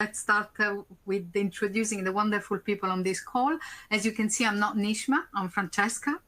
Let's start with introducing the wonderful people on this call. As you can see, I'm not Nishma, I'm Francesca.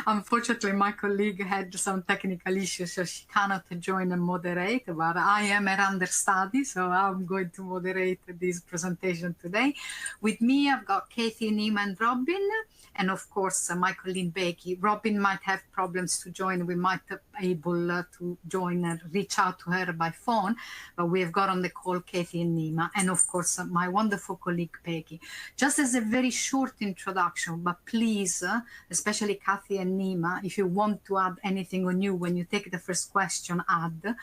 Unfortunately, my colleague had some technical issues, so she cannot join and moderate, but I am a understudy, so I'm going to moderate this presentation today. With me, I've got Cathy, Nima, and Robbin, and of course, my colleague Becky. Robbin might have problems to join. We might be able to join and reach out to her by phone, but we have got on the call Cathy and Nima, and of course, my wonderful colleague Becky. Just as a very short introduction, but please, especially Cathy and Nima, if you want to add anything new when you take the first question, add.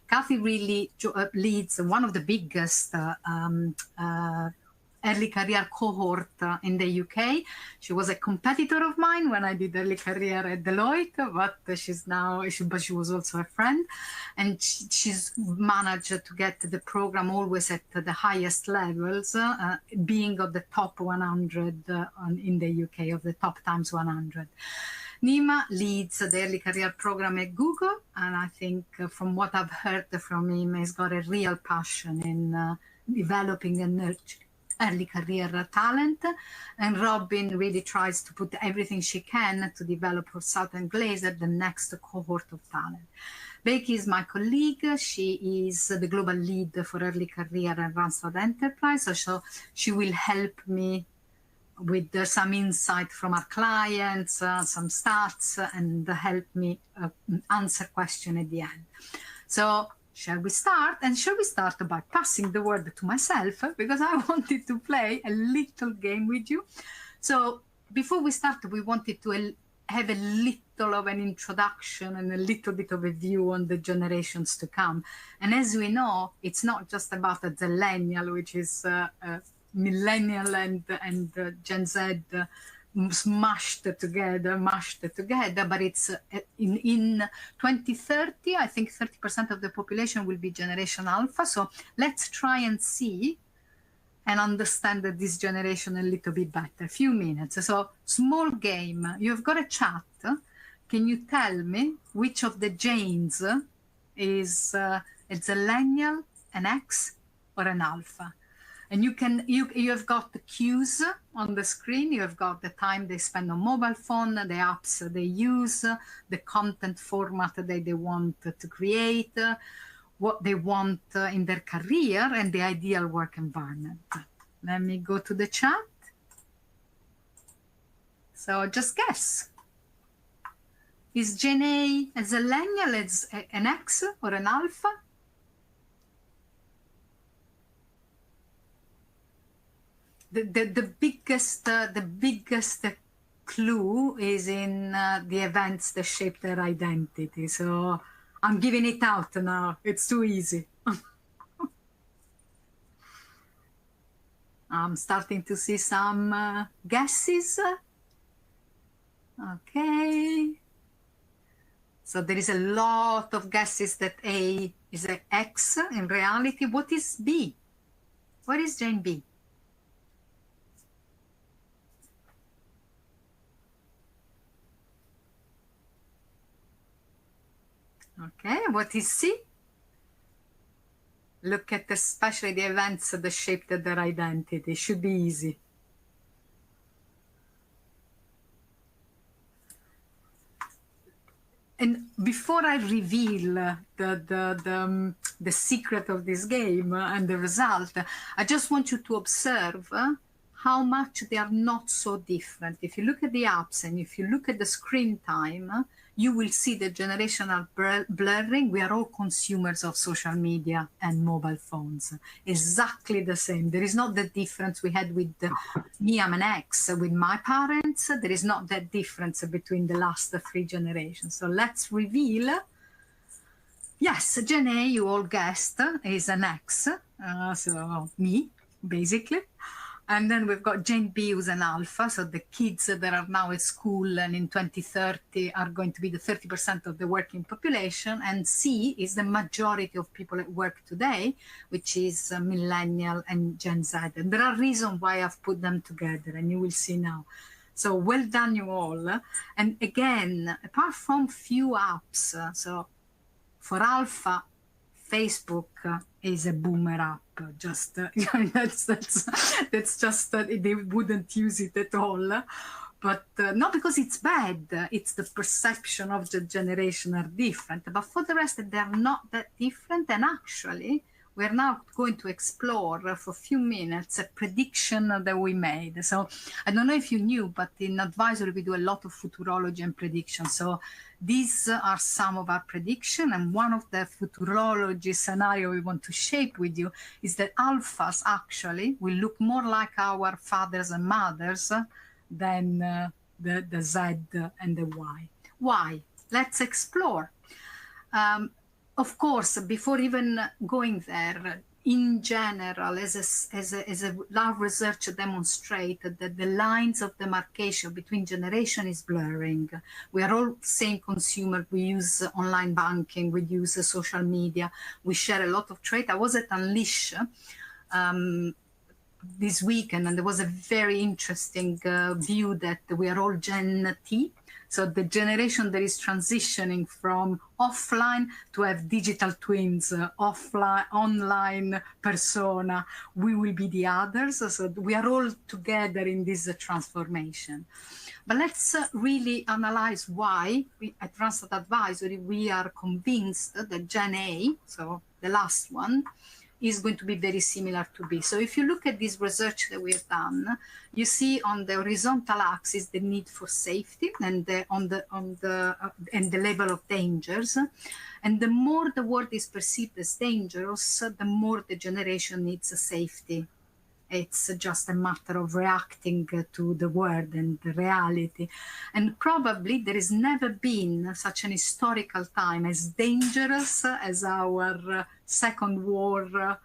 Cathy really leads one of the biggest early career cohort in the UK. She was a competitor of mine when I did early career at Deloitte, but she's now, but she was also a friend. And she's managed to get the program always at the highest levels, being of the top 100 in the UK, of the top times 100. Nima leads the early career program at Google, and I think from what I've heard from him, he's got a real passion in developing and nurturing early career talent, and Robbin really tries to put everything she can to develop herself and Glazer, the next cohort of talent. Becky is my colleague. She is the global lead for early career and Randstad Enterprise, so she will help me with some insight from our clients, some stats, and help me answer questions at the end. So shall we start? And shall we start by passing the word to myself, because I wanted to play a little game with you. So before we start, we wanted to have a little of an introduction and a little bit of a view on the generations to come. And as we know, it's not just about a zillennial, which is millennial and Gen Z mashed together, but it's in 2030, I think 30% of the population will be Generation Alpha. So let's try and see and understand this generation a little bit better. A few minutes. So small game. You've got a chat. Can you tell me which of the genes is a zillennial, an X, or an Alpha? And you have got the cues on the screen. You have got the time they spend on mobile phone, the apps they use, the content format that they want to create, what they want in their career, and the ideal work environment. Let me go to the chat. So just guess. Is Gen A a zillennial, an X, or an Alpha? The biggest clue is in the events that shape their identity. So I'm giving it out now. It's too easy. I'm starting to see some guesses. Okay. So there is a lot of guesses that A is an X in reality. What is B? What is Gen B? Okay, what is C? Look at especially the events that shaped their identity. Should be easy. And before I reveal the secret of this game and the result, I just want you to observe how much they are not so different. If you look at the apps and if you look at the screen time, you will see the generational blurring. We are all consumers of social media and mobile phones. Exactly the same. There is not the difference we had with me, I'm an X, with my parents. There is not that difference between the last 3 generations. So let's reveal. Yes, Gen A, you all guessed, is an X. So me, basically. And then we've got Gen B, who's an Alpha. So the kids that are now at school and in 2030 are going to be the 30% of the working population. And C is the majority of people at work today, which is Millennial and Gen Z. And there are reasons why I've put them together, and you will see now. So well done, you all. And again, apart from few apps, so for Alpha, Facebook is a boomer app. Just that's just they wouldn't use it at all. But not because it's bad, it's the perception of the generation are different. But for the rest, they're not that different. And actually, we're now going to explore for a few minutes a prediction that we made. So I don't know if you knew, but in advisory, we do a lot of futurology and prediction. So these are some of our predictions. And one of the futurology scenario we want to shape with you is that alphas actually will look more like our fathers and mothers than the Z and the Y. Why? Let's explore. Of course, before even going there, in general, as our research demonstrated, that the lines of demarcation between generation is blurring. We are all same consumer. We use online banking. We use social media. We share a lot of trade. I was at Unleash this weekend, and there was a very interesting view that we are all Gen T. So the generation that is transitioning from offline to have digital twins, offline, online persona, we will be the others. So we are all together in this transformation. But let's really analyze why we, at Randstad Advisory, we are convinced that Gen A, so the last one, is going to be very similar to B. So if you look at this research that we've done, you see on the horizontal axis the need for safety and on the level of dangers. And the more the world is perceived as dangerous, the more the generation needs safety. It's just a matter of reacting to the world and the reality. And probably there has never been such an historical time as dangerous as our Second War,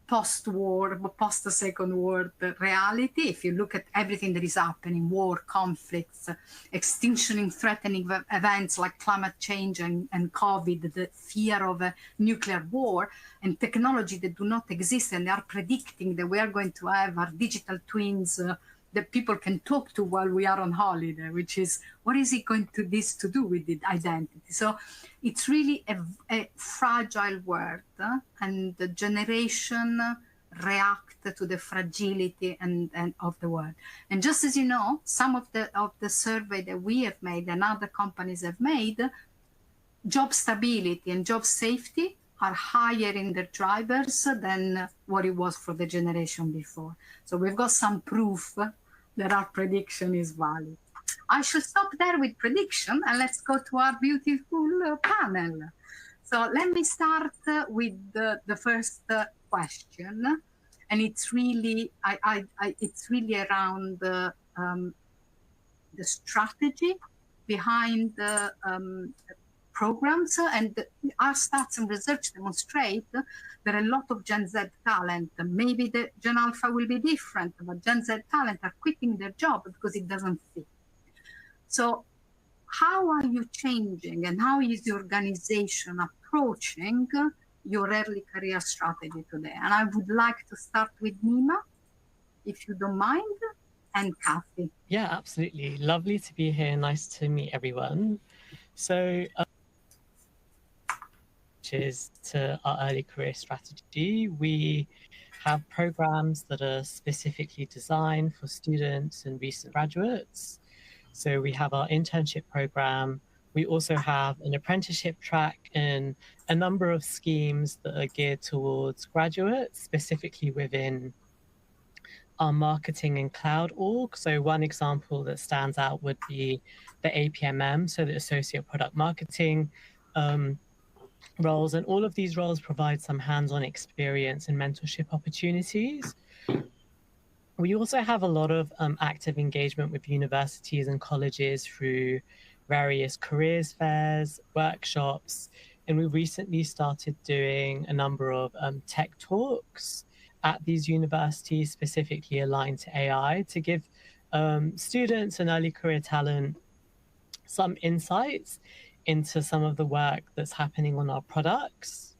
post-war, post-Second War reality. If you look at everything that is happening, war, conflicts, extinction threatening events like climate change and COVID, the fear of a nuclear war, and technology that do not exist, and they are predicting that we are going to have our digital twins that people can talk to while we are on holiday, which is, what is it going to this to do with the identity? So it's really a fragile world, and the generation react to the fragility and of the world. And just as you know, some of the survey that we have made and other companies have made, job stability and job safety are higher in their drivers than what it was for the generation before. So we've got some proof that our prediction is valid. I should stop there with prediction, and let's go to our beautiful panel. So let me start with the first question, and it's really it's really around the strategy behind the programs, and our stats and research demonstrate there are a lot of Gen Z talent. Maybe the Gen Alpha will be different, but Gen Z talent are quitting their job because it doesn't fit. So how are you changing, and how is the organization approaching your early career strategy today? And I would like to start with Nima, if you don't mind, and Cathy. Yeah, absolutely. Lovely to be here. Nice to meet everyone. So, which is to our early career strategy, we have programs that are specifically designed for students and recent graduates. So we have our internship program. We also have an apprenticeship track and a number of schemes that are geared towards graduates, specifically within our marketing and cloud org. So one example that stands out would be the APMM, so the Associate Product Marketing roles. And all of these roles provide some hands-on experience and mentorship opportunities. We also have a lot of active engagement with universities and colleges through various careers fairs, workshops, and we recently started doing a number of tech talks at these universities specifically aligned to AI to give students and early career talent some insights into some of the work that's happening on our products.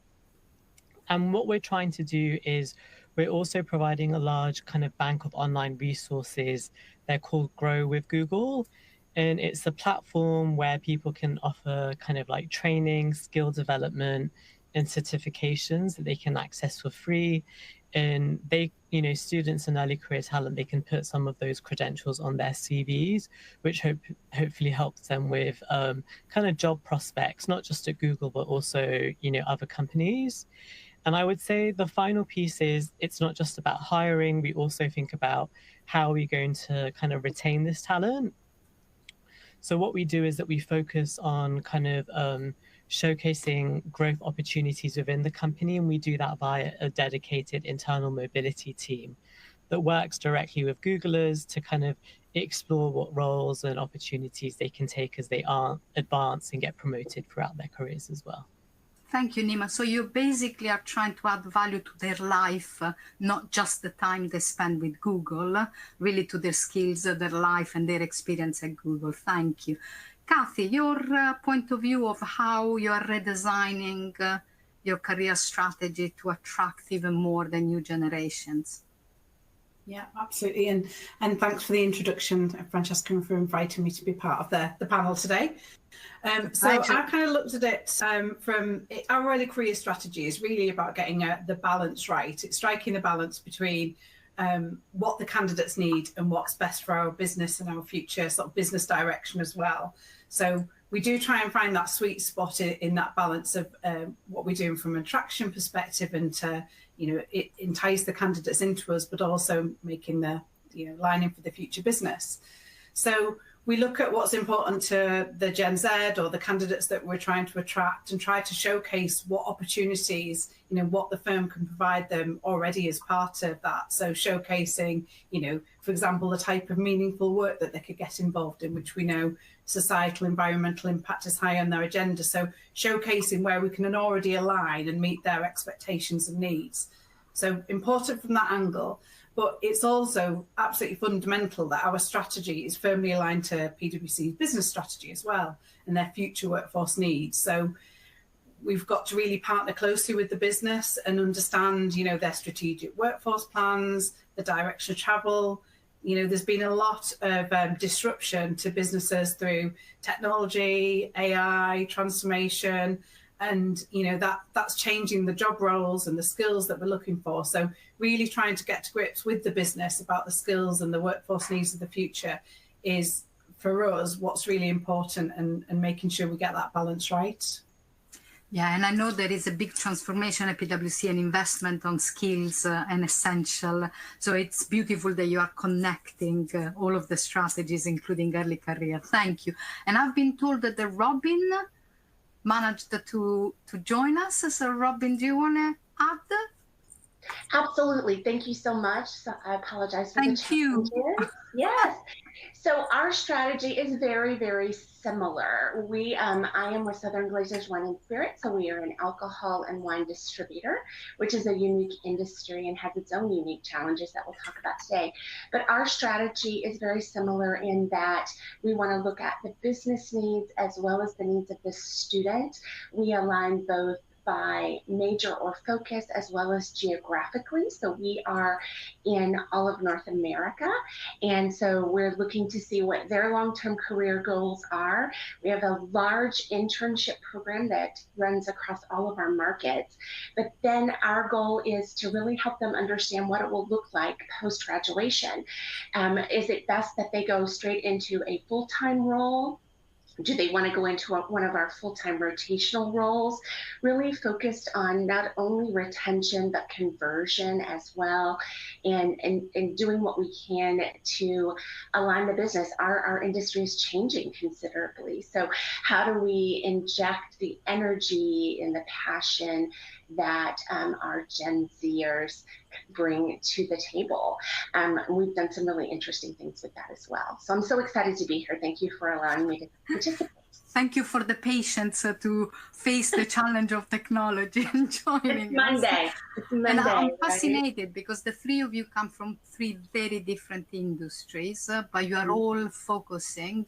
And what we're trying to do is we're also providing a large kind of bank of online resources. They're called Grow with Google. And it's a platform where people can offer kind of like training, skill development, and certifications that they can access for free. And they, students in early career talent, they can put some of those credentials on their CVs, which hopefully helps them with kind of job prospects, not just at Google, but also, other companies. And I would say the final piece is it's not just about hiring. We also think about how are we going to kind of retain this talent. So what we do is that we focus on kind of showcasing growth opportunities within the company, and we do that via a dedicated internal mobility team that works directly with Googlers to kind of explore what roles and opportunities they can take as they advance and get promoted throughout their careers as well. Thank you, Nima. So you basically are trying to add value to their life, not just the time they spend with Google, really to their skills, their life and their experience at Google. Thank you. Cathy, your point of view of how you are redesigning your career strategy to attract even more the new generations. Yeah, absolutely. And thanks for the introduction, Francesca, and for inviting me to be part of the panel today. So I kind of looked at it from our early career strategy is really about getting the balance right. It's striking the balance between what the candidates need and what's best for our business and our future sort of business direction as well. So we do try and find that sweet spot in that balance of what we're doing from an attraction perspective and to, it entice the candidates into us, but also making the, lining for the future business. So we look at what's important to the Gen Z or the candidates that we're trying to attract and try to showcase what opportunities, what the firm can provide them already as part of that. So showcasing, for example, the type of meaningful work that they could get involved in, which we know societal, environmental impact is high on their agenda. So showcasing where we can already align and meet their expectations and needs. So important from that angle. But it's also absolutely fundamental that our strategy is firmly aligned to PwC's business strategy as well and their future workforce needs. So we've got to really partner closely with the business and understand, their strategic workforce plans, the direction of travel. There's been a lot of disruption to businesses through technology, AI, transformation, and that's changing the job roles and the skills that we're looking for. So really trying to get to grips with the business about the skills and the workforce needs of the future is for us what's really important, and making sure we get that balance right. Yeah, and I know there is a big transformation at PwC and investment on skills and essential. So it's beautiful that you are connecting all of the strategies, including early career. Thank you. And I've been told that the Robbin managed to join us. So Robbin, do you want to add? Absolutely. Thank you so much. So I apologize for the challenges. Yes. So our strategy is very, very similar. I am with Southern Glazers Wine and Spirits, so we are an alcohol and wine distributor, which is a unique industry and has its own unique challenges that we'll talk about today. But our strategy is very similar in that we want to look at the business needs as well as the needs of the student. We align both by major or focus as well as geographically. So we are in all of North America. And so we're looking to see what their long-term career goals are. We have a large internship program that runs across all of our markets. But then our goal is to really help them understand what it will look like post-graduation. Is it best that they go straight into a full-time role? Do they want to go into one of our full-time rotational roles, really focused on not only retention, but conversion as well, and doing what we can to align the business. Our industry is changing considerably. So how do we inject the energy and the passion that our Gen Zers bring to the table? We've done some really interesting things with that as well. So I'm so excited to be here. Thank you for allowing me to participate. Thank you for the patience to face the challenge of technology and joining It's Monday. us. It's Monday. And I'm right? fascinated because the three of you come from three very different industries, but you are all focusing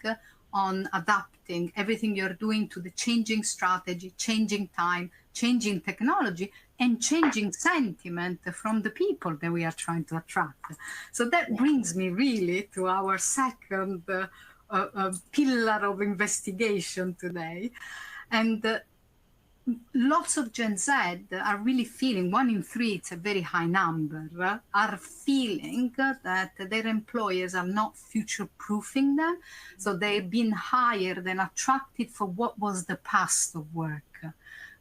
on adapting everything you're doing to the changing strategy, changing time, changing technology, and changing sentiment from the people that we are trying to attract. So that brings me really to our second pillar of investigation today. And lots of Gen Z are really feeling, 1 in 3, it's a very high number, are feeling that their employers are not future-proofing them. So they've been hired and attracted for what was the past of work,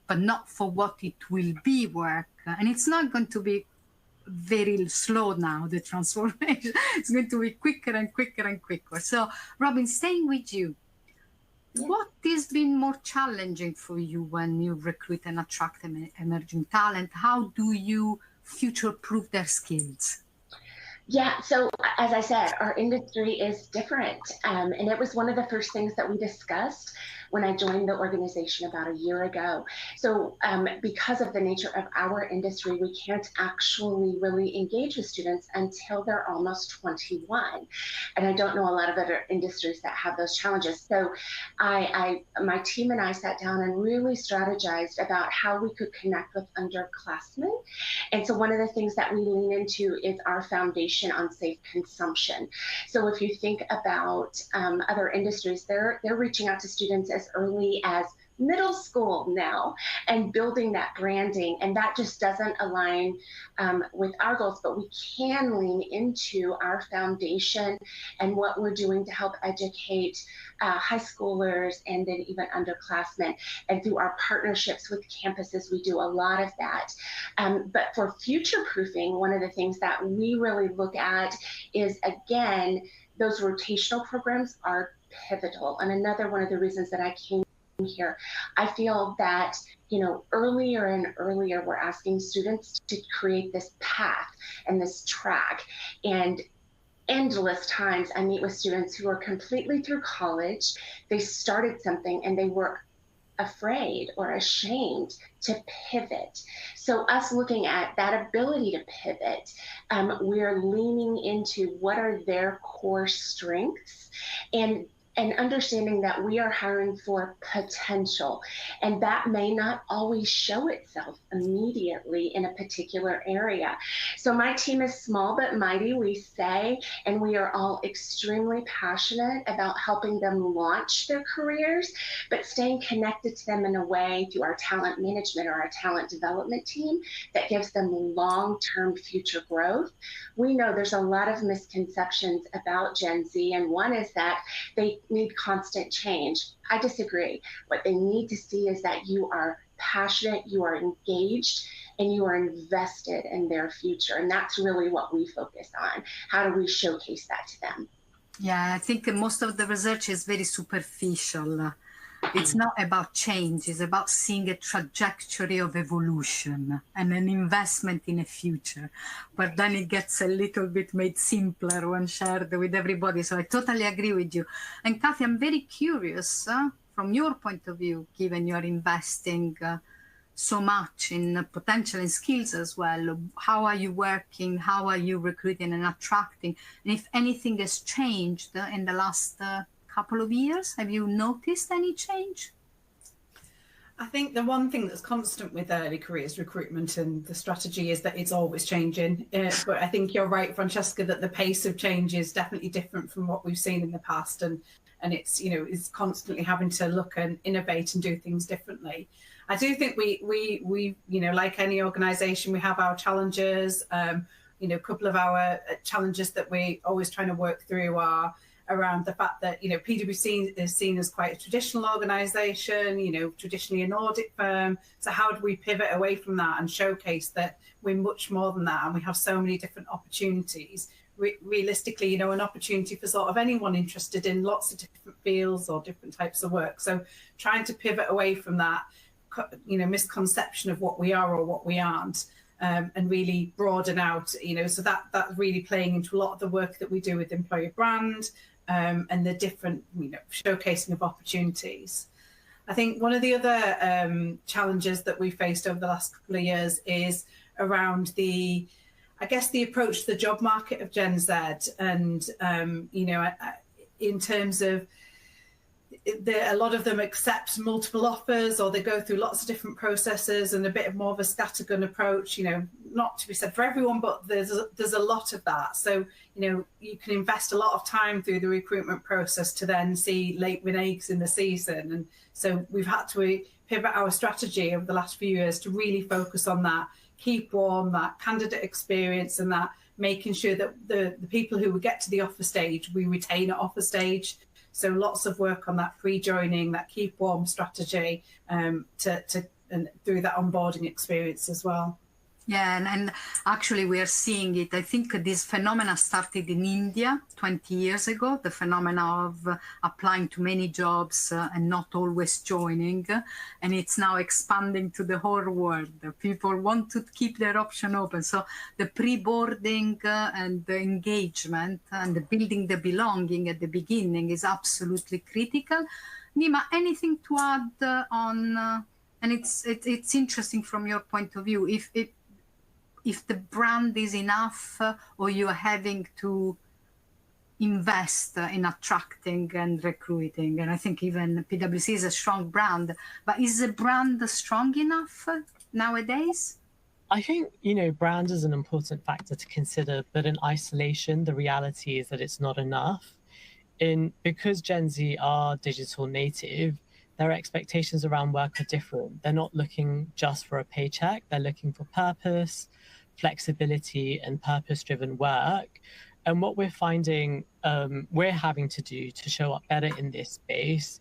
but not for what it will be work. And it's not going to be very slow now, the transformation. It's going to be quicker and quicker and quicker. So, Robbin, staying with you, what has been more challenging for you when you recruit and attract emerging talent? How do you future-proof their skills? Yeah, so as I said, our industry is different. And it was one of the first things that we discussed when I joined the organization about a year ago. So because of the nature of our industry, we can't actually really engage with students until they're almost 21. And I don't know a lot of other industries that have those challenges. So my team and I sat down and really strategized about how we could connect with underclassmen. And so one of the things that we lean into is our foundation on safe consumption. So if you think about other industries, they're reaching out to students as early as middle school now and building that branding, and that just doesn't align with our goals, but we can lean into our foundation and what we're doing to help educate high schoolers and then even underclassmen. And through our partnerships with campuses, we do a lot of that. But for future proofing, one of the things that we really look at is, again, those rotational programs are pivotal. And another one of the reasons that I came here, I feel that, you know, earlier and earlier, we're asking students to create this path and this track. And endless times I meet with students who are completely through college, they started something and they were afraid or ashamed to pivot. So us looking at that ability to pivot, we're leaning into what are their core strengths and understanding that we are hiring for potential, and that may not always show itself immediately in a particular area. So my team is small but mighty, we say, and we are all extremely passionate about helping them launch their careers, but staying connected to them in a way through our talent management or our talent development team that gives them long-term future growth. We know there's a lot of misconceptions about Gen Z, and one is that they need constant change. I disagree. What they need to see is that you are passionate, you are engaged, and you are invested in their future. And that's really what we focus on. How do we showcase that to them? Yeah, I think most of the research is very superficial. It's not about change, it's about seeing a trajectory of evolution and an investment in a future. But then it gets a little bit made simpler when shared with everybody. So I totally agree with you. And Cathy, I'm very curious from your point of view, given you're investing so much in potential and skills as well. How are you working? How are you recruiting and attracting? And if anything has changed in the last couple of years, have you noticed any change? I think the one thing that's constant with early careers recruitment and the strategy is that it's always changing. But I think you're right, Francesca, that the pace of change is definitely different from what we've seen in the past, and it's, you know, it's constantly having to look and innovate and do things differently. I do think we you know, like any organisation, we have our challenges. You know, a couple of our challenges that we always trying to work through are around the fact that, you know, PwC is seen as quite a traditional organisation, you know, traditionally an audit firm. So how do we pivot away from that and showcase that we're much more than that, and we have so many different opportunities? Realistically, you know, an opportunity for sort of anyone interested in lots of different fields or different types of work. So trying to pivot away from that, you know, misconception of what we are or what we aren't, and really broaden out, you know, so that's really playing into a lot of the work that we do with employer brand, and the different, you know, showcasing of opportunities. I think one of the other challenges that we faced over the last couple of years is around the, I guess, the approach to the job market of Gen Z, and you know, in terms of a lot of them accept multiple offers, or they go through lots of different processes, and a bit more of a scattergun approach. Not to be said for everyone, but there's a lot of that. So you can invest a lot of time through the recruitment process to then see late win eggs in the season. And so we've had to pivot our strategy over the last few years to really focus on that keep warm, that candidate experience, and that making sure that the people who get to the offer stage, we retain at offer stage. So lots of work on that pre-joining, that keep warm strategy, and through that onboarding experience as well. Yeah, and actually we are seeing it. I think this phenomena started in India 20 years ago, the phenomena of applying to many jobs and not always joining. And it's now expanding to the whole world. People want to keep their option open. So the pre-boarding and the engagement and the building the belonging at the beginning is absolutely critical. Nima, anything to add on? And it's interesting from your point of view, if the brand is enough, or you are having to invest in attracting and recruiting. And I think even PwC is a strong brand, but is the brand strong enough nowadays? I think, brand is an important factor to consider, but in isolation, the reality is that it's not enough. Because Gen Z are digital native, their expectations around work are different. They're not looking just for a paycheck. They're looking for purpose, flexibility, and purpose-driven work. And what we're finding we're having to do to show up better in this space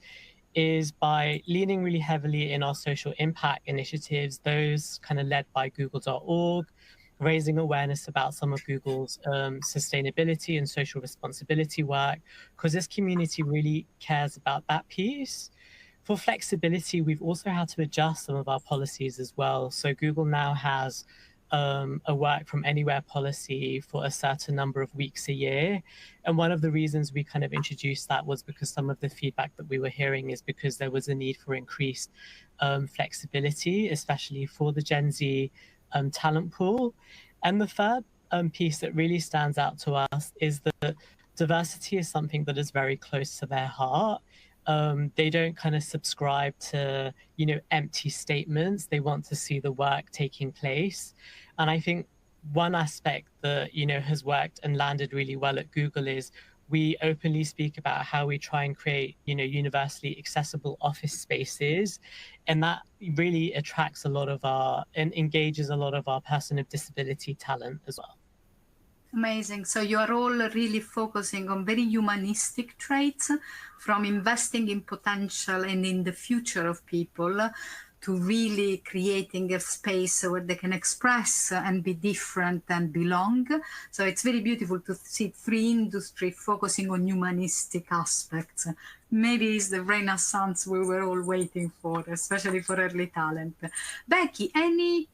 is by leaning really heavily in our social impact initiatives, those kind of led by google.org, raising awareness about some of Google's sustainability and social responsibility work, because this community really cares about that piece. For flexibility, we've also had to adjust some of our policies as well. So Google now has a work from anywhere policy for a certain number of weeks a year. And one of the reasons we kind of introduced that was because some of the feedback that we were hearing is because there was a need for increased flexibility, especially for the Gen Z talent pool. And the third piece that really stands out to us is that diversity is something that is very close to their heart. They don't kind of subscribe to, empty statements. They want to see the work taking place. And I think one aspect that, has worked and landed really well at Google is we openly speak about how we try and create, universally accessible office spaces. And that really attracts a lot of and engages a lot of our person of disability talent as well. Amazing. So you are all really focusing on very humanistic traits, from investing in potential and in the future of people to really creating a space where they can express and be different and belong. So it's very beautiful to see 3 industries focusing on humanistic aspects. Maybe it's the renaissance we were all waiting for, especially for early talent. Becky, any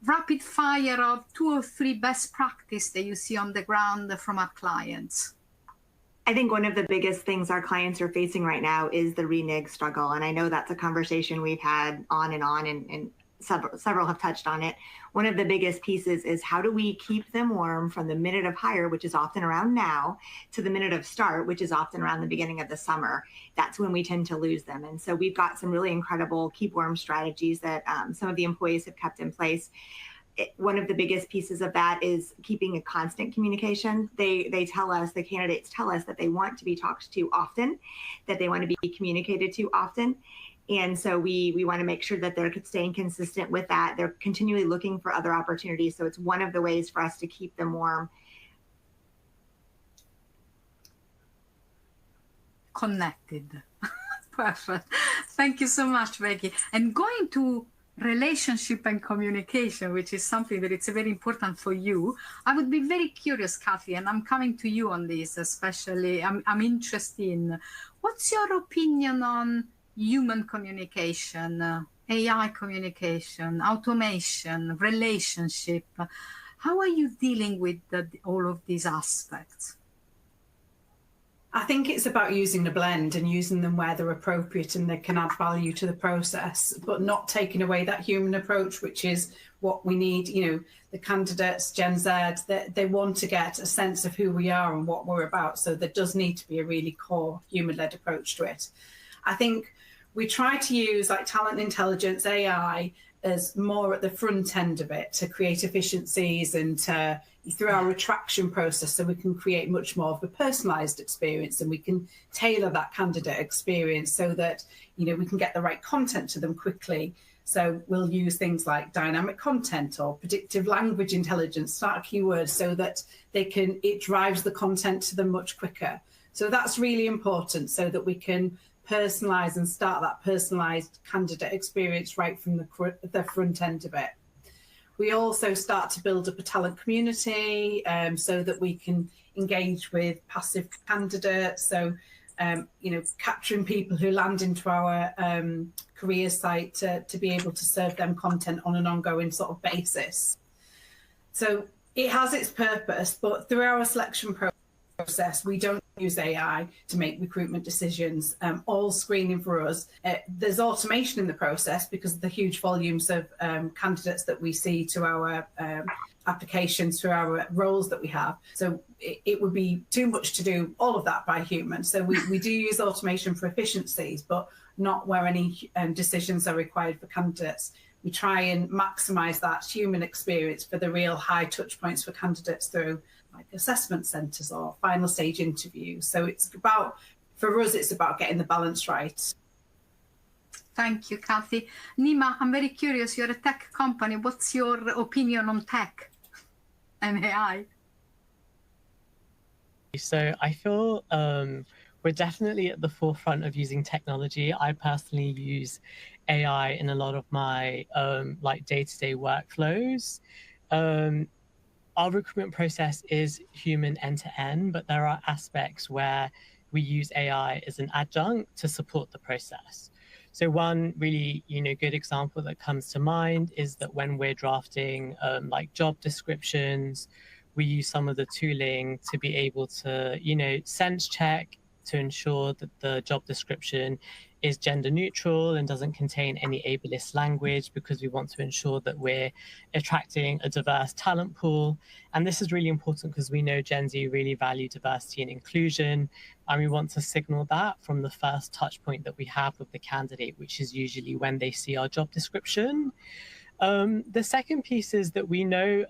rapid fire of 2 or 3 best practice that you see on the ground from our clients? I think one of the biggest things our clients are facing right now is the renege struggle. And I know that's a conversation we've had on, and several have touched on it. One of the biggest pieces is how do we keep them warm from the minute of hire, which is often around now, to the minute of start, which is often around the beginning of the summer. That's when we tend to lose them. And so we've got some really incredible keep warm strategies that some of the employees have kept in place. One of the biggest pieces of that is keeping a constant communication. They tell us, the candidates tell us that they want to be talked to often, that they want to be communicated to often. And so we want to make sure that they're staying consistent with that. They're continually looking for other opportunities. So it's one of the ways for us to keep them warm. Connected. Perfect. Thank you so much, Becky. And going to relationship and communication, which is something that it's very important for you. I would be very curious, Cathy, and I'm coming to you on this, especially. I'm interested in what's your opinion on human communication, AI communication, automation, relationship. How are you dealing with all of these aspects? I think it's about using the blend and using them where they're appropriate and they can add value to the process, but not taking away that human approach, which is what we need. The candidates, Gen Z, they want to get a sense of who we are and what we're about. So there does need to be a really core human-led approach to it. I think we try to use like talent intelligence, AI, as more at the front end of it to create efficiencies and through our attraction process, so we can create much more of a personalized experience, and we can tailor that candidate experience so that, you know, we can get the right content to them quickly. So we'll use things like dynamic content or predictive language intelligence, start keywords, so that it drives the content to them much quicker. So that's really important, so that we can personalize and start that personalized candidate experience right from the front end of it. We also start to build up a talent community, so that we can engage with passive candidates. So, you know, capturing people who land into our career site to be able to serve them content on an ongoing sort of basis. So it has its purpose, but through our selection process, we don't use AI to make recruitment decisions. All screening for us, there's automation in the process because of the huge volumes of candidates that we see to our applications, through our roles that we have. So it would be too much to do all of that by humans. So we do use automation for efficiencies, but not where any decisions are required for candidates. We try and maximize that human experience for the real high touch points for candidates through like assessment centres or final stage interviews. So it's about, for us, it's about getting the balance right. Thank you, Cathy. Nima, I'm very curious, you're a tech company. What's your opinion on tech and AI? So I feel we're definitely at the forefront of using technology. I personally use AI in a lot of my like day-to-day workflows. Our recruitment process is human end-to-end, but there are aspects where we use AI as an adjunct to support the process. So one really, you know, good example that comes to mind is that when we're drafting like job descriptions, we use some of the tooling to be able to, you know, sense check to ensure that the job description is gender neutral and doesn't contain any ableist language, because we want to ensure that we're attracting a diverse talent pool. And this is really important because we know Gen Z really value diversity and inclusion, and we want to signal that from the first touch point that we have with the candidate, which is usually when they see our job description. The second piece is that we know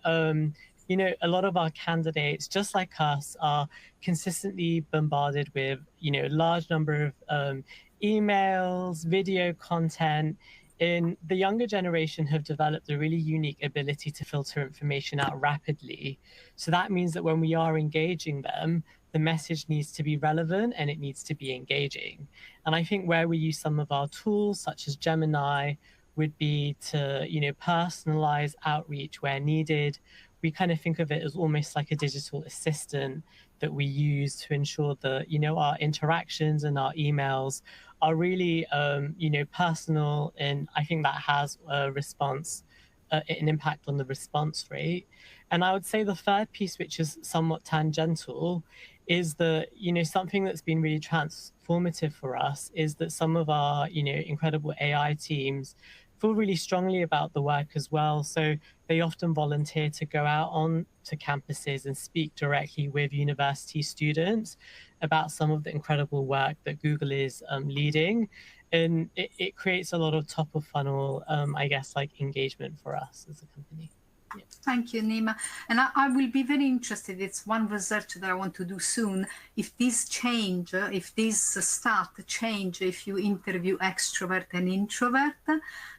you know, a lot of our candidates, just like us, are consistently bombarded with, you know, a large number of emails, video content. In the younger generation have developed a really unique ability to filter information out rapidly. So that means that when we are engaging them, the message needs to be relevant and it needs to be engaging. And I think where we use some of our tools, such as Gemini, would be to, you know, personalize outreach where needed. We kind of think of it as almost like a digital assistant that we use to ensure that, you know, our interactions and our emails are really, you know, personal. And I think that has a response, an impact on the response rate. And I would say the third piece, which is somewhat tangential, is that, you know, something that's been really transformative for us is that some of our, you know, incredible AI teams feel really strongly about the work as well. So they often volunteer to go out on to campuses and speak directly with university students about some of the incredible work that Google is leading. And it creates a lot of top of funnel, I guess, like engagement for us as a company. Yeah. Thank you, Nima. And I will be very interested. It's one research that I want to do soon. If this change, if this start change, if you interview extrovert and introvert.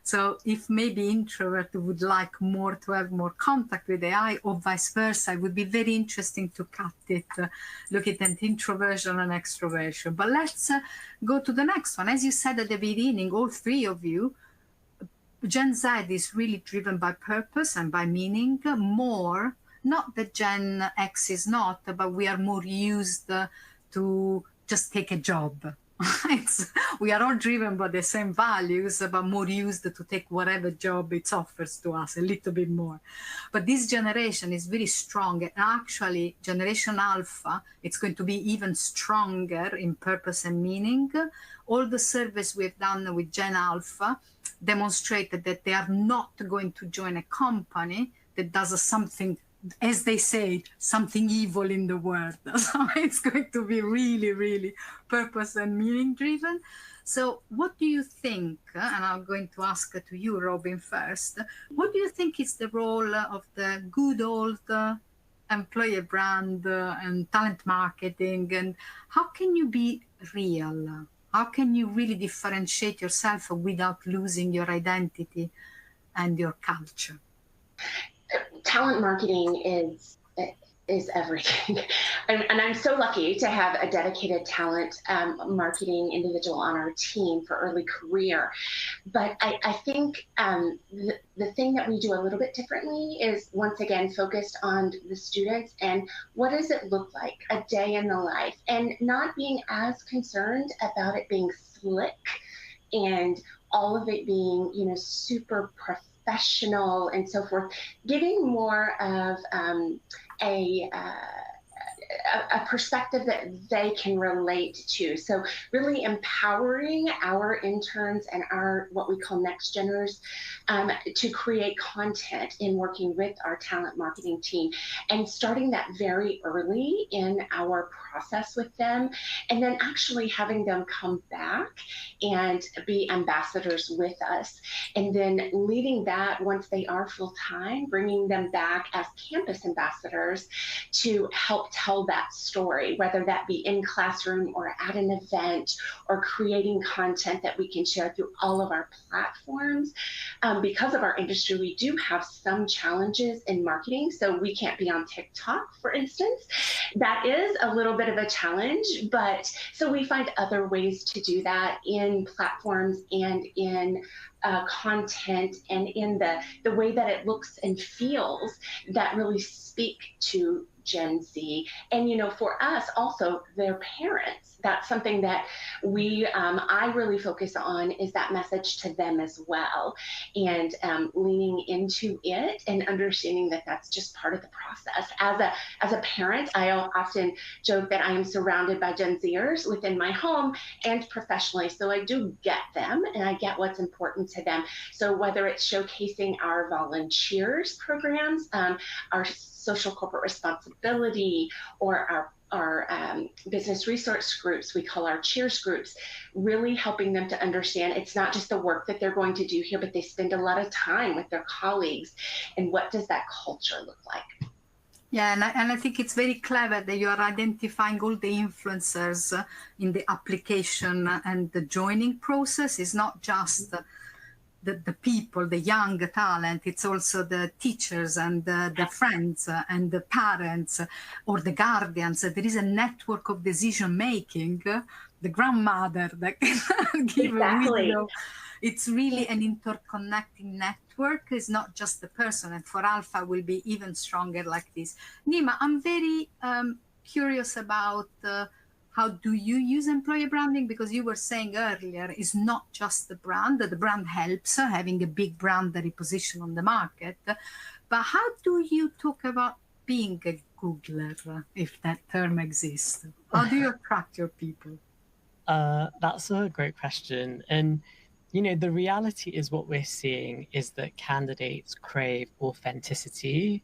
So if maybe introvert would like more to have more contact with AI or vice versa, it would be very interesting to cut it, look at introversion and extroversion. But let's go to the next one. As you said at the beginning, all three of you, Gen Z is really driven by purpose and by meaning more, not that Gen X is not, but we are more used to just take a job. We are all driven by the same values, but more used to take whatever job it offers to us, a little bit more. But this generation is very strong. And actually, Generation Alpha, it's going to be even stronger in purpose and meaning. All the surveys we've done with Gen Alpha demonstrated that they are not going to join a company that does something, as they say, something evil in the world. So it's going to be really, really purpose and meaning driven. So what do you think, and I'm going to ask to you, Robbin, first, what do you think is the role of the good old employer brand and talent marketing, and how can you be real? How can you really differentiate yourself without losing your identity and your culture? Talent marketing is everything. And I'm so lucky to have a dedicated talent marketing individual on our team for early career. But I think the thing that we do a little bit differently is, once again, focused on the students and what does it look like, a day in the life, and not being as concerned about it being slick and all of it being, super professional and so forth, giving more of a perspective that they can relate to. So really empowering our interns and our what we call next geners to create content in working with our talent marketing team, and starting that very early in our process with them, and then actually having them come back and be ambassadors with us, and then leading that once they are full-time, bringing them back as campus ambassadors to help tell that story, whether that be in classroom or at an event, or creating content that we can share through all of our platforms. Because of our industry, we do have some challenges in marketing. So we can't be on TikTok, for instance. That is a little bit of a challenge, but so we find other ways to do that in platforms and in content and in the way that it looks and feels that really speak to Gen Z. And, for us also, their parents, that's something that I really focus on, is that message to them as well. And leaning into it and understanding that that's just part of the process. As a parent, I often joke that I am surrounded by Gen Zers within my home and professionally. So I do get them and I get what's important to them. So whether it's showcasing our volunteers programs, our social corporate responsibility, or our business resource groups, we call our cheers groups, really helping them to understand it's not just the work that they're going to do here, but they spend a lot of time with their colleagues. And what does that culture look like? Yeah, and I think it's very clever that you are identifying all the influencers in the application and the joining process. Is not just the people, the young talent, it's also the teachers and the friends and the parents or the guardians. There is a network of decision making, the grandmother that can give a video. It's really an interconnecting network. It's not just the person, and for Alpha will be even stronger like this. Nima, I'm very curious about how do you use employer branding? Because you were saying earlier, it's not just the brand. The brand helps, having a big brand that reposition on the market. But how do you talk about being a Googler, if that term exists? How do you attract your people? That's a great question. And, the reality is what we're seeing is that candidates crave authenticity.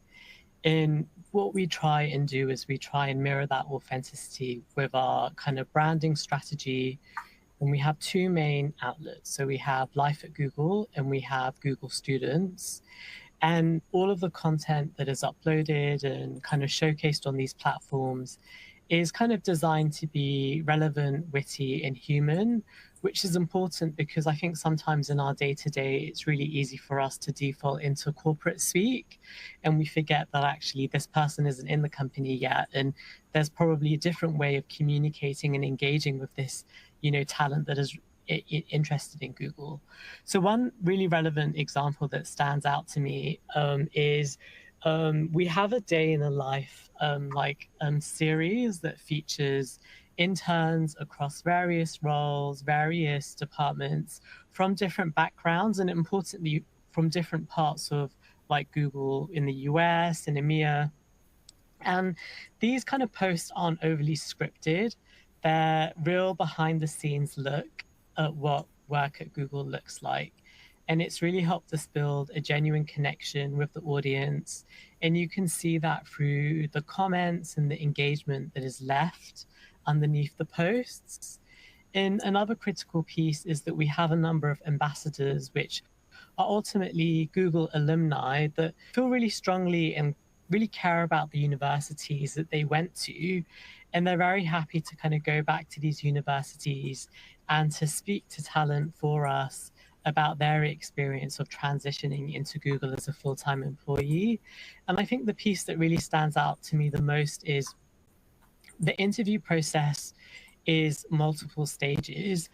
And what we try and do is we try and mirror that authenticity with our kind of branding strategy. And we have two main outlets. So we have Life at Google and we have Google Students. And all of the content that is uploaded and kind of showcased on these platforms is kind of designed to be relevant, witty, and human, which is important because I think sometimes in our day-to-day, it's really easy for us to default into corporate speak, and we forget that actually this person isn't in the company yet, and there's probably a different way of communicating and engaging with this, talent that is interested in Google. So one really relevant example that stands out to me is we have a day in a life series that features interns across various roles, various departments from different backgrounds, and importantly from different parts of Google in the US and EMEA. And these kind of posts aren't overly scripted. They're real behind the scenes look at what work at Google looks like. And it's really helped us build a genuine connection with the audience. And you can see that through the comments and the engagement that is left underneath the posts. And another critical piece is that we have a number of ambassadors, which are ultimately Google alumni that feel really strongly and really care about the universities that they went to. And they're very happy to kind of go back to these universities and to speak to talent for us about their experience of transitioning into Google as a full-time employee. And I think the piece that really stands out to me the most is the interview process is multiple stages.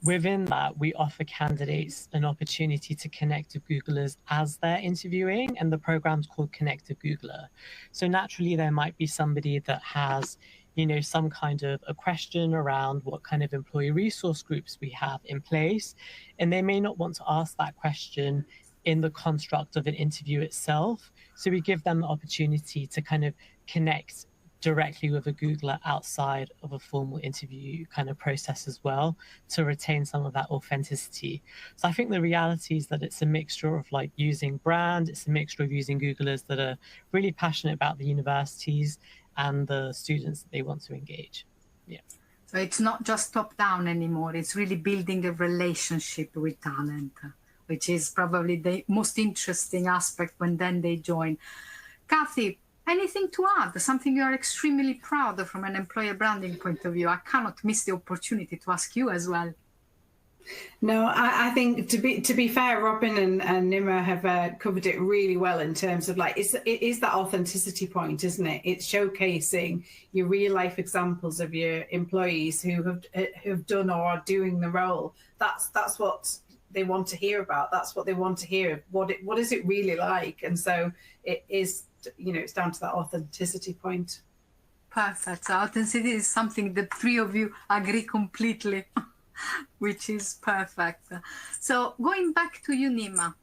Within that, we offer candidates an opportunity to connect with Googlers as they're interviewing, and the program's called Connect a Googler. So naturally, there might be somebody that has, some kind of a question around what kind of employee resource groups we have in place, and they may not want to ask that question in the construct of an interview itself. So we give them the opportunity to kind of connect directly with a Googler outside of a formal interview kind of process as well, to retain some of that authenticity. So I think the reality is that it's a mixture of like using brand, it's a mixture of using Googlers that are really passionate about the universities and the students that they want to engage. Yeah. So it's not just top down anymore, it's really building a relationship with talent, which is probably the most interesting aspect when then they join. Cathy, anything to add? Something you are extremely proud of from an employer branding point of view? I cannot miss the opportunity to ask you as well. No, I think to be fair, Robbin and Nima have covered it really well in terms of like it is that authenticity point, isn't it? It's showcasing your real life examples of your employees who have done or are doing the role. That's what they want to hear about. That's what they want to hear. What is it really like? And so it is. It's down to that authenticity point. Perfect. So authenticity is something the three of you agree completely, which is perfect. So going back to you, Nima,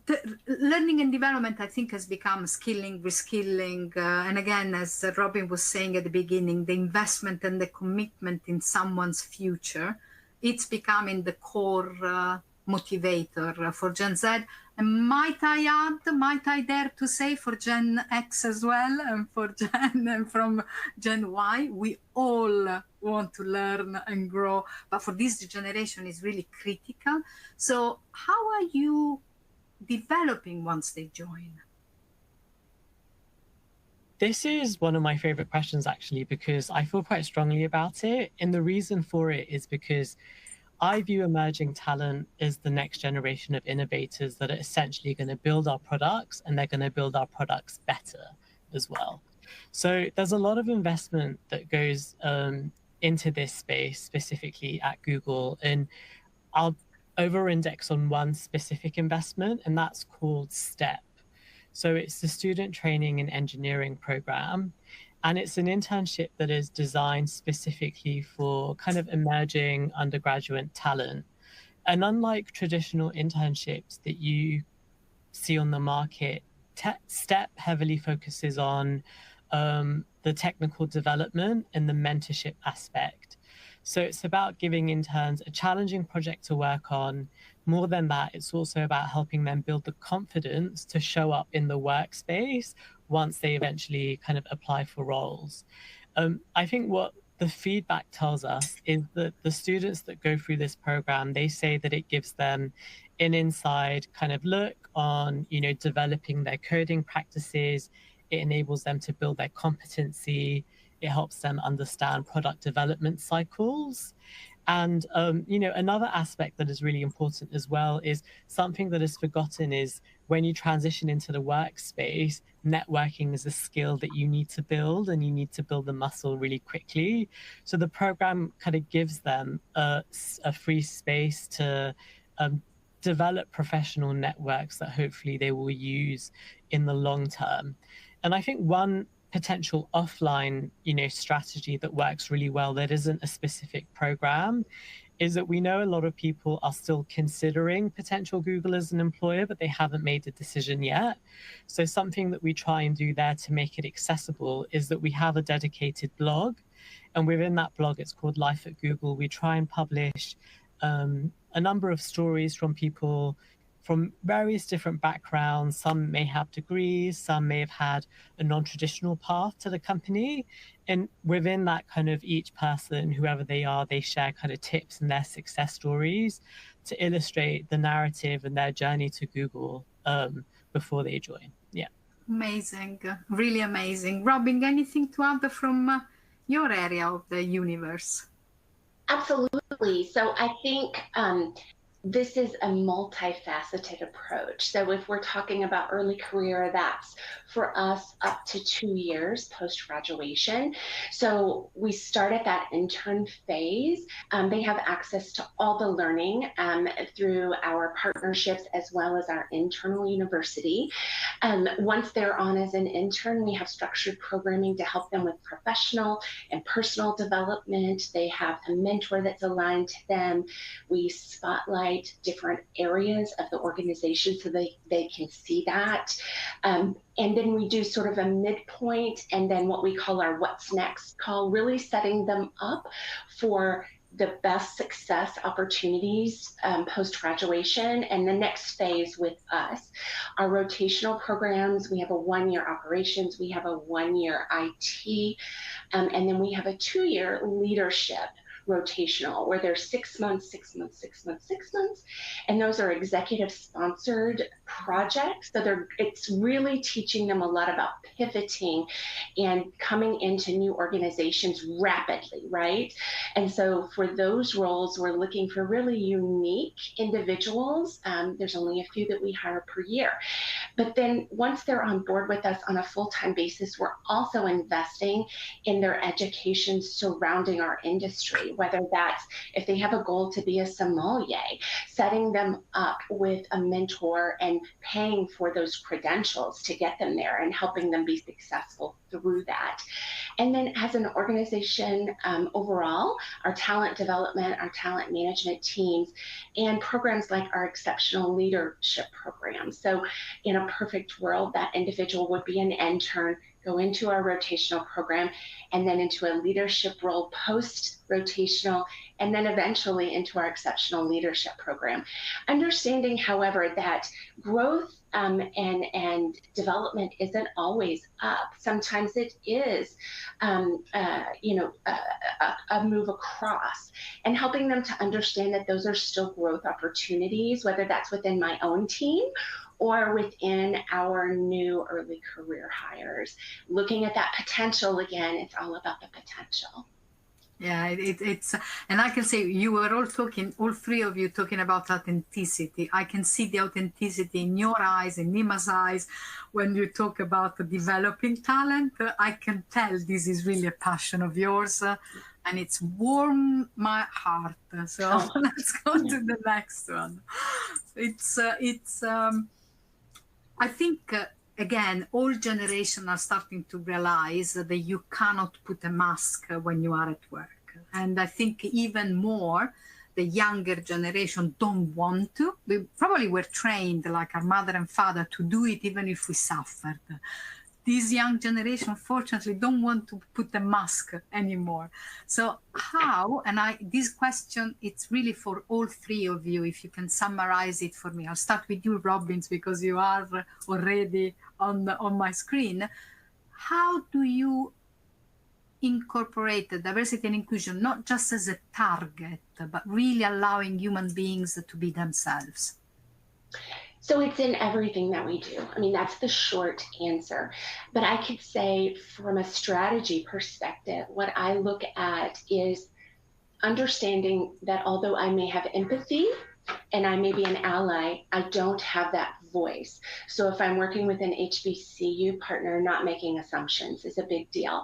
the learning and development, I think, has become skilling, reskilling. And again, as Robbin was saying at the beginning, the investment and the commitment in someone's future, it's becoming the core motivator for Gen Z. And might I dare to say for Gen X as well, and for Gen and from Gen Y, we all want to learn and grow, but for this generation is really critical. So how are you developing once they join? This is one of my favorite questions, actually, because I feel quite strongly about it. And the reason for it is because I view emerging talent as the next generation of innovators that are essentially going to build our products, and they're going to build our products better as well. So there's a lot of investment that goes into this space, specifically at Google. And I'll over-index on one specific investment, and that's called STEP. So it's the Student Training and Engineering Program. And it's an internship that is designed specifically for kind of emerging undergraduate talent. And unlike traditional internships that you see on the market, STEP heavily focuses on the technical development and the mentorship aspect. So it's about giving interns a challenging project to work on. More than that, it's also about helping them build the confidence to show up in the workspace once they eventually kind of apply for roles. I think what the feedback tells us is that the students that go through this program, they say that it gives them an inside kind of look on, developing their coding practices. It enables them to build their competency. It helps them understand product development cycles. And, another aspect that is really important as well is something that is forgotten is when you transition into the workspace, networking is a skill that you need to build, and you need to build the muscle really quickly. So the program kind of gives them a free space to develop professional networks that hopefully they will use in the long term. And I think one potential offline, strategy that works really well that isn't a specific program is that we know a lot of people are still considering potential Google as an employer, but they haven't made a decision yet. So something that we try and do there to make it accessible is that we have a dedicated blog. And within that blog, it's called Life at Google. We try and publish a number of stories from people from various different backgrounds. Some may have degrees, some may have had a non-traditional path to the company. And within that kind of each person, whoever they are, they share kind of tips and their success stories to illustrate the narrative and their journey to Google before they join. Yeah. Amazing, really amazing. Robbin, anything to add from your area of the universe? Absolutely. So I think this is a multifaceted approach. So if we're talking about early career, that's for us up to 2 years post-graduation. So we start at that intern phase. They have access to all the learning through our partnerships as well as our internal university. Once they're on as an intern, we have structured programming to help them with professional and personal development. They have a mentor that's aligned to them. We spotlight different areas of the organization so they can see that. And then we do sort of a midpoint and then what we call our what's next call, really setting them up for the best success opportunities post-graduation and the next phase with us. Our rotational programs, we have a 1-year operations, we have a 1-year IT, and then we have a 2-year leadership rotational where there's 6 months, 6 months, 6 months, 6 months. And those are executive sponsored projects. So it's really teaching them a lot about pivoting and coming into new organizations rapidly, right? And so for those roles, we're looking for really unique individuals. There's only a few that we hire per year. But then once they're on board with us on a full-time basis, we're also investing in their education surrounding our industry, whether that's if they have a goal to be a sommelier, setting them up with a mentor and paying for those credentials to get them there and helping them be successful through that. And then as an organization overall, our talent development, our talent management teams, and programs like our exceptional leadership program. So in a perfect world, that individual would be an intern, go into our rotational program, and then into a leadership role post-rotational, and then eventually into our exceptional leadership program. Understanding, however, that growth and development isn't always up. Sometimes it is, a move across, and helping them to understand that those are still growth opportunities, whether that's within my own team or within our new early career hires. Looking at that potential again, it's all about the potential. Yeah, it's, and I can say you were all talking, all three of you talking about authenticity. I can see the authenticity in your eyes, in Nima's eyes, when you talk about developing talent. I can tell this is really a passion of yours, and it's warmed my heart. So let's go to the next one. I think, again, all generations are starting to realize that you cannot put a mask when you are at work. And I think even more, the younger generation don't want to. We probably were trained, like our mother and father, to do it even if we suffered. This young generation, unfortunately, don't want to put a mask anymore. So how, and this question, it's really for all three of you, if you can summarize it for me. I'll start with you, Robbins, because you are already on my screen. How do you incorporate the diversity and inclusion, not just as a target, but really allowing human beings to be themselves? So it's in everything that we do. I mean, that's the short answer. But I could say from a strategy perspective, what I look at is understanding that although I may have empathy and I may be an ally, I don't have that voice. So if I'm working with an HBCU partner, not making assumptions is a big deal.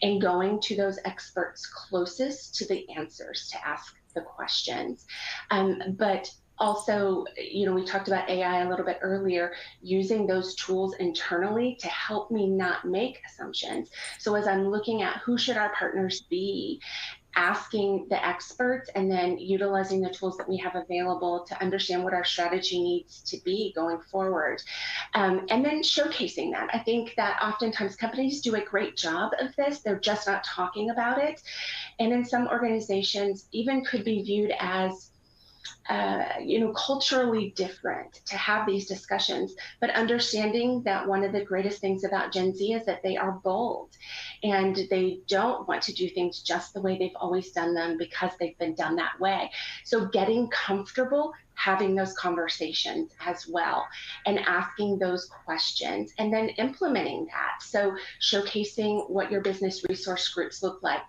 And going to those experts closest to the answers to ask the questions. But also, we talked about AI a little bit earlier, using those tools internally to help me not make assumptions. So as I'm looking at who should our partners be, asking the experts and then utilizing the tools that we have available to understand what our strategy needs to be going forward. And then showcasing that. I think that oftentimes companies do a great job of this. They're just not talking about it. And in some organizations, even could be viewed as culturally different to have these discussions, but understanding that one of the greatest things about Gen Z is that they are bold and they don't want to do things just the way they've always done them because they've been done that way. So getting comfortable having those conversations as well and asking those questions and then implementing that. So showcasing what your business resource groups look like.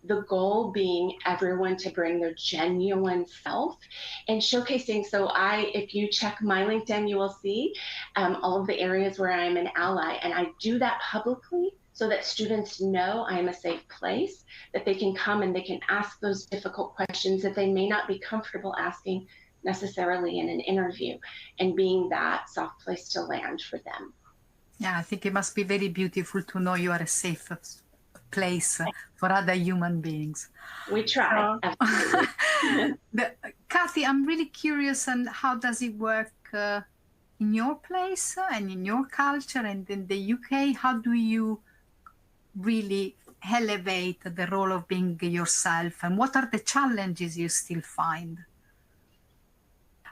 The goal being everyone to bring their genuine self and showcasing. So if you check my LinkedIn, you will see all of the areas where I'm an ally, and I do that publicly so that students know I am a safe place, that they can come and they can ask those difficult questions that they may not be comfortable asking necessarily in an interview, and being that soft place to land for them. Yeah, I think it must be very beautiful to know you are a safe place for other human beings. We try. Cathy, I'm really curious, and how does it work in your place and in your culture and in the UK? How do you really elevate the role of being yourself, and what are the challenges you still find?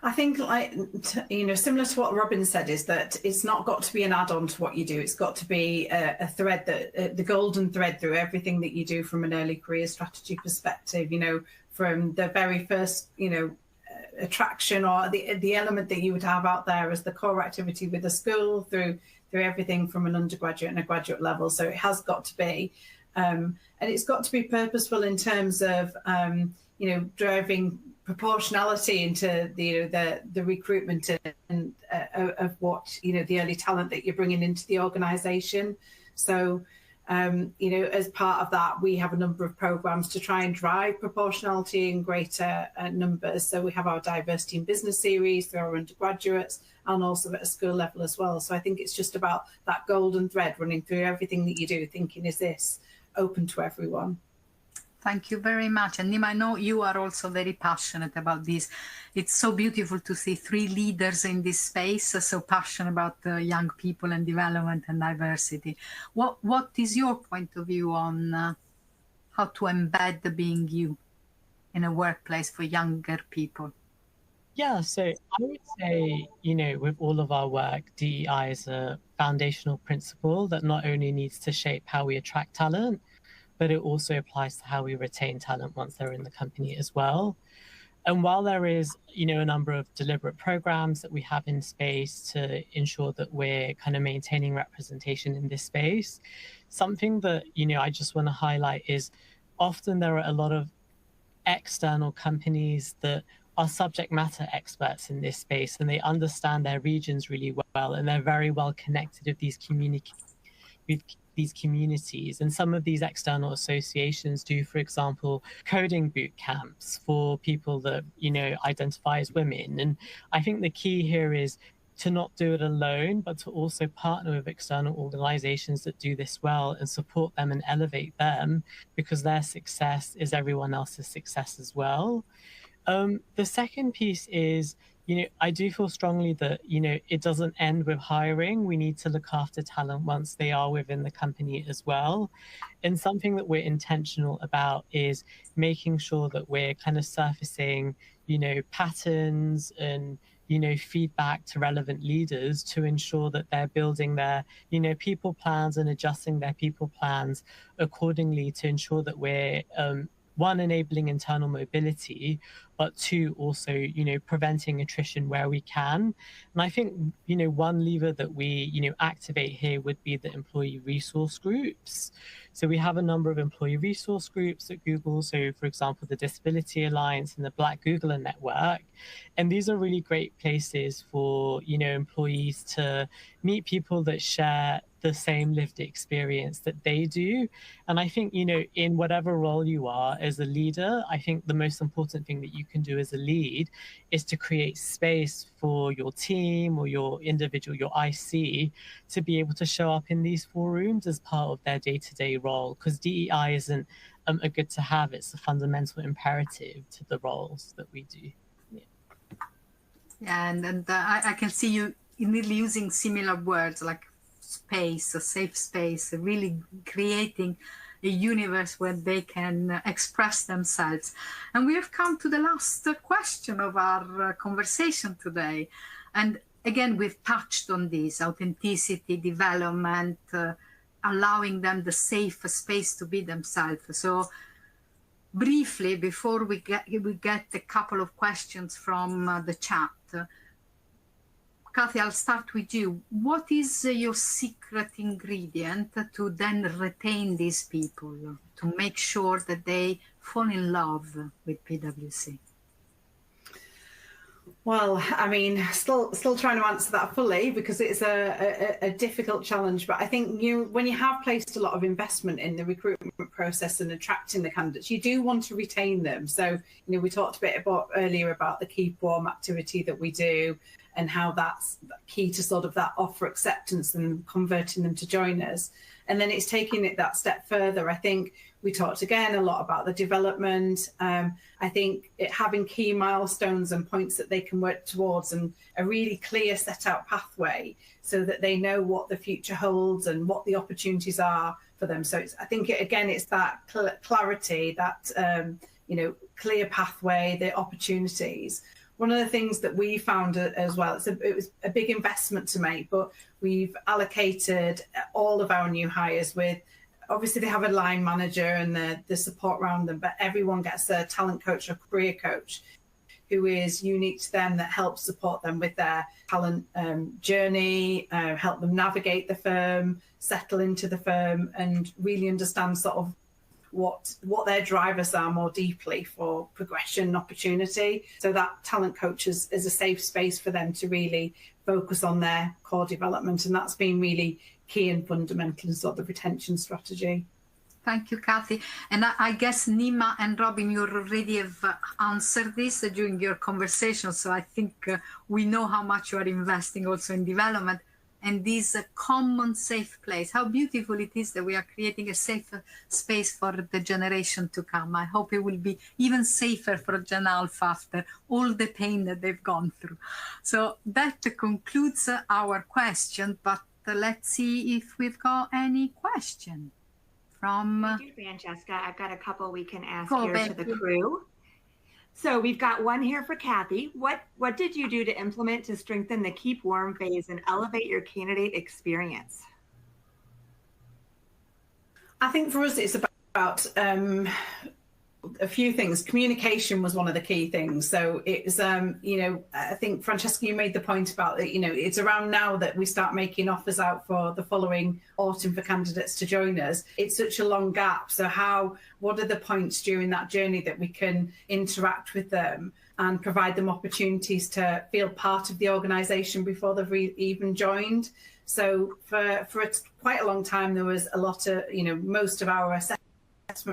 I think, similar to what Robbin said, is that it's not got to be an add-on to what you do. It's got to be a thread, that the golden thread through everything that you do from an early career strategy perspective, from the very first, attraction or the element that you would have out there as the core activity with the school through everything from an undergraduate and a graduate level. So it has got to be, and it's got to be purposeful in terms of, driving proportionality into the recruitment and of what the early talent that you're bringing into the organization. So as part of that, we have a number of programs to try and drive proportionality in greater numbers. So we have our diversity in business series through our undergraduates and also at a school level as well. So I think it's just about that golden thread running through everything that you do, thinking, is this open to everyone? Thank you very much. And Nima, I know you are also very passionate about this. It's so beautiful to see three leaders in this space, so passionate about young people and development and diversity. What is your point of view on how to embed being you in a workplace for younger people? Yeah, so I would say, with all of our work, DEI is a foundational principle that not only needs to shape how we attract talent, but it also applies to how we retain talent once they're in the company as well. And while there is, a number of deliberate programs that we have in space to ensure that we're kind of maintaining representation in this space, something that, I just want to highlight is often there are a lot of external companies that are subject matter experts in this space, and they understand their regions really well, and they're very well connected with these communities. And some of these external associations do, for example, coding boot camps for people that, identify as women. And I think the key here is to not do it alone, but to also partner with external organizations that do this well and support them and elevate them, because their success is everyone else's success as well. The second piece is, I do feel strongly that, it doesn't end with hiring. We need to look after talent once they are within the company as well. And something that we're intentional about is making sure that we're kind of surfacing, patterns and, feedback to relevant leaders to ensure that they're building their, people plans and adjusting their people plans accordingly to ensure that we're, one, enabling internal mobility, but two, also, preventing attrition where we can. And I think, one lever that we, activate here would be the employee resource groups. So we have a number of employee resource groups at Google. So, for example, the Disability Alliance and the Black Googler Network. And these are really great places for, employees to meet people that share the same lived experience that they do. And I think, in whatever role you are as a leader, I think the most important thing that you can do as a lead is to create space for your team or your individual, your IC, to be able to show up in these forums as part of their day-to-day role, because DEI isn't a good to have, it's a fundamental imperative to the roles that we do. Yeah, and I can see you immediately using similar words like space, a safe space, really creating a universe where they can express themselves. And we have come to the last question of our conversation today. And again, we've touched on this: authenticity, development, allowing them the safe space to be themselves. So briefly, before we get a couple of questions from the chat, Cathy, I'll start with you. What is your secret ingredient to then retain these people, to make sure that they fall in love with PwC? Well, I mean, still trying to answer that fully, because it's a difficult challenge. But I think when you have placed a lot of investment in the recruitment process and attracting the candidates, you do want to retain them. So, we talked a bit earlier about the keep warm activity that we do, and how that's key to sort of that offer acceptance and converting them to joiners. And then it's taking it that step further. I think we talked again a lot about the development. I think having key milestones and points that they can work towards, and a really clear set out pathway so that they know what the future holds and what the opportunities are for them. So I think it's that clarity, that clear pathway, the opportunities. One of the things that we found as well, it was a big investment to make, but we've allocated all of our new hires with, obviously they have a line manager and the support around them, but everyone gets a talent coach or career coach who is unique to them, that helps support them with their talent journey, help them navigate the firm, settle into the firm, and really understand sort of what their drivers are more deeply for progression and opportunity. So that talent coach is a safe space for them to really focus on their core development. And that's been really key and fundamental in sort of the retention strategy. Thank you, Cathy. And I guess Nima and Robbin, you already have answered this during your conversation. So I think we know how much you are investing also in development. And this common safe place, how beautiful it is that we are creating a safe space for the generation to come. I hope it will be even safer for Gen Alpha after all the pain that they've gone through. So that concludes our question, but let's see if we've got any question from... Thank you, Francesca. I've got a couple we can ask here to the crew. So we've got one here for Cathy. What did you do to implement to strengthen the keep warm phase and elevate your candidate experience? I think for us, it's about a few things. Communication was one of the key things. So it was, I think, Francesca, you made the point about that, it's around now that we start making offers out for the following autumn for candidates to join us. It's such a long gap. So what are the points during that journey that we can interact with them and provide them opportunities to feel part of the organisation before they've even joined? So for quite a long time, there was a lot of, most of our assessment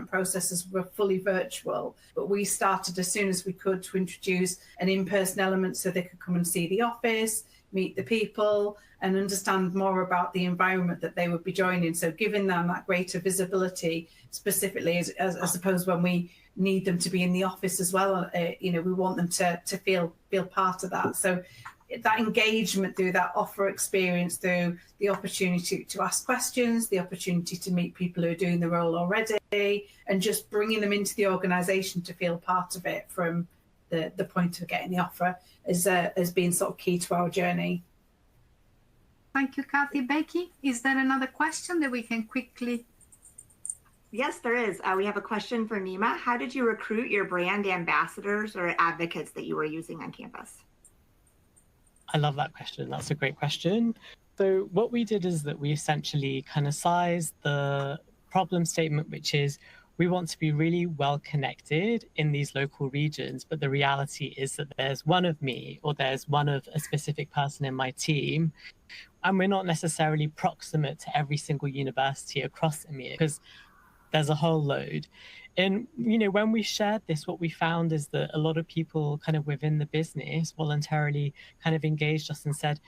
processes were fully virtual, but we started as soon as we could to introduce an in-person element so they could come and see the office, meet the people, and understand more about the environment that they would be joining. So giving them that greater visibility, specifically as I suppose when we need them to be in the office as well, we want them to feel part of that. So that engagement through that offer experience, through the opportunity to ask questions, the opportunity to meet people who are doing the role already, and just bringing them into the organisation to feel part of it from the point of getting the offer has been sort of key to our journey. Thank you, Cathy. Becky, is there another question that we can quickly... Yes, there is. We have a question for Nima. How did you recruit your brand ambassadors or advocates that you were using on campus? I love that question. That's a great question. So what we did is that we essentially kind of sized the problem statement, which is we want to be really well connected in these local regions. But the reality is that there's one of me or there's one of a specific person in my team. And we're not necessarily proximate to every single university across EMEA because there's a whole load. And, when we shared this, what we found is that a lot of people kind of within the business voluntarily kind of engaged us and said,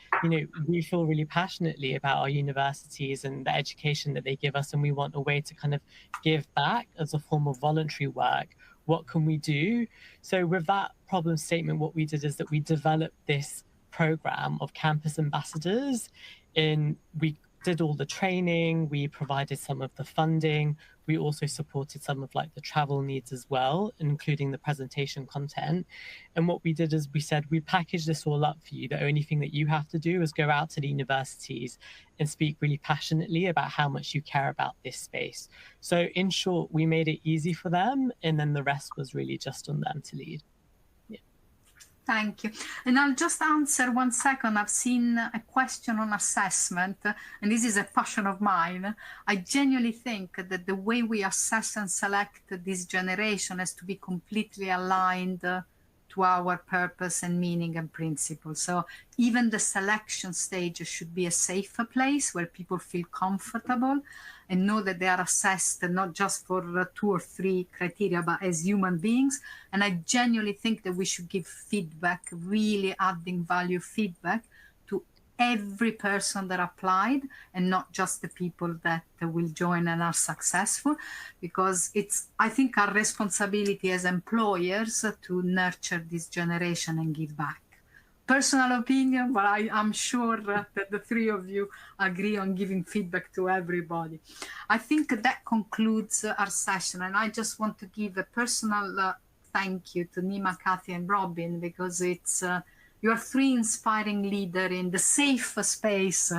we feel really passionately about our universities and the education that they give us, and we want a way to kind of give back as a form of voluntary work. What can we do? So with that problem statement, what we did is that we developed this program of campus ambassadors. We did all the training, we provided some of the funding, we also supported some of like the travel needs as well, including the presentation content. And what we did is we said, we packaged this all up for you. The only thing that you have to do is go out to the universities and speak really passionately about how much you care about this space. So in short, we made it easy for them, and then the rest was really just on them to lead. Thank you. And I'll just answer 1 second. I've seen a question on assessment, and this is a passion of mine. I genuinely think that the way we assess and select this generation has to be completely aligned to our purpose and meaning and principles. So even the selection stage should be a safer place where people feel comfortable and know that they are assessed not just for 2 or 3 criteria, but as human beings. And I genuinely think that we should give feedback, really adding value feedback to every person that applied, and not just the people that will join and are successful, because it's, I think, our responsibility as employers to nurture this generation and give back. Personal opinion, but I'm sure that the 3 of you agree on giving feedback to everybody. I think that concludes our session, and I just want to give a personal thank you to Nima, Cathy, and Robbin, because it's you are 3 inspiring leaders in the safe space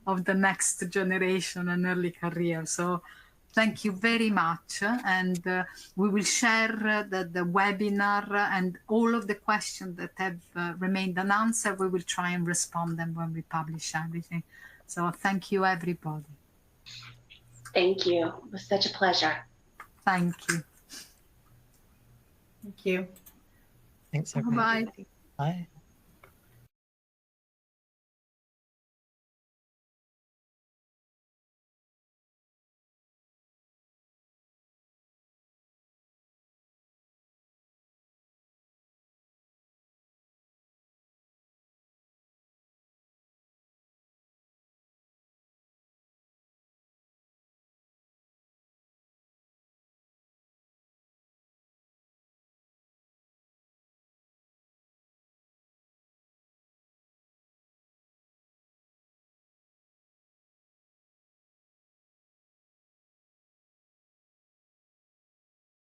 of the next generation and early career. So thank you very much, and we will share the webinar and all of the questions that have remained unanswered. We will try and respond them when we publish everything. So thank you, everybody. Thank you. It was such a pleasure. Thank you. Thank you. Thanks, everybody. Bye. Bye.